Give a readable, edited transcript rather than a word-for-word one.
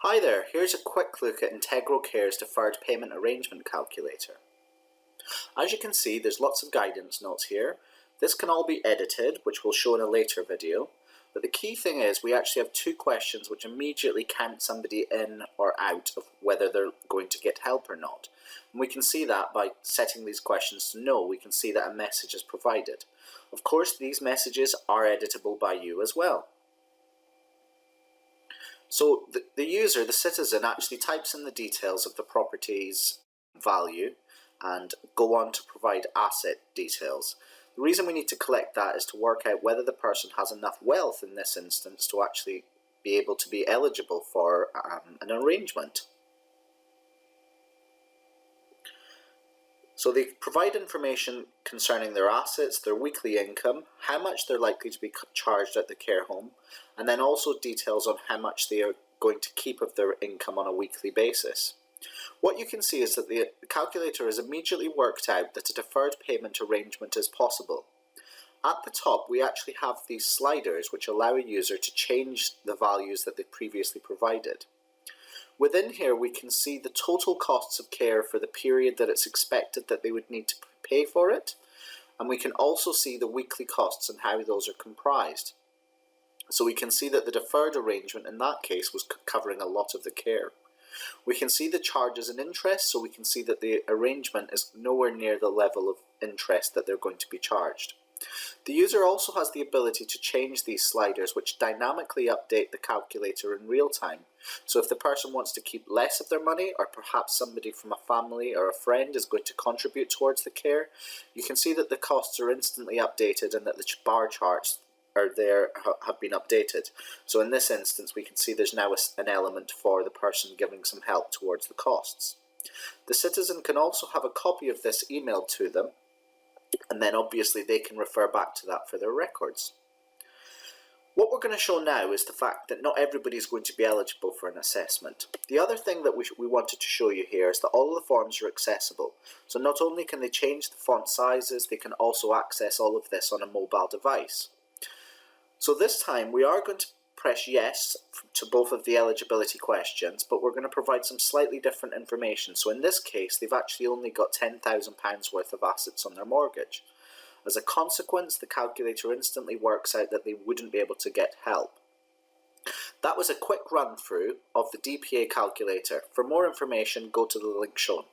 Hi there, here's a quick look at IntegroCare's Deferred Payment Arrangement Calculator. As you can see, there's lots of guidance notes here. This can all be edited, which we'll show in a later video. But the key thing is we actually have two questions which immediately count somebody in or out of whether they're going to get help or not. And we can see that by setting these questions to no, we can see that a message is provided. Of course, these messages are editable by you as well. So the user, the citizen, actually types in the details of the property's value and go on to provide asset details. The reason we need to collect that is to work out whether the person has enough wealth in this instance to actually be able to be eligible for an arrangement. So they provide information concerning their assets, their weekly income, how much they're likely to be charged at the care home, and then also details on how much they are going to keep of their income on a weekly basis. What you can see is that the calculator has immediately worked out that a deferred payment arrangement is possible. At the top, we actually have these sliders which allow a user to change the values that they previously provided. Within here, we can see the total costs of care for the period that it's expected that they would need to pay for it, and we can also see the weekly costs and how those are comprised. So we can see that the deferred arrangement in that case was covering a lot of the care. We can see the charges and interest, so we can see that the arrangement is nowhere near the level of interest that they're going to be charged. The user also has the ability to change these sliders which dynamically update the calculator in real time. So if the person wants to keep less of their money, or perhaps somebody from a family or a friend is going to contribute towards the care, you can see that the costs are instantly updated and that the bar charts are there, have been updated. So in this instance we can see there's now an element for the person giving some help towards the costs. The citizen can also have a copy of this emailed to them, and then obviously they can refer back to that for their records. What we're going to show now is the fact that not everybody is going to be eligible for an assessment. The other thing that we wanted to show you here is that all of the forms are accessible. So not only can they change the font sizes, they can also access all of this on a mobile device. So this time we are going to press yes to both of the eligibility questions, but we're going to provide some slightly different information. So in this case, they've actually only got £10,000 worth of assets on their mortgage. As a consequence, the calculator instantly works out that they wouldn't be able to get help. That was a quick run through of the DPA calculator. For more information, go to the link shown.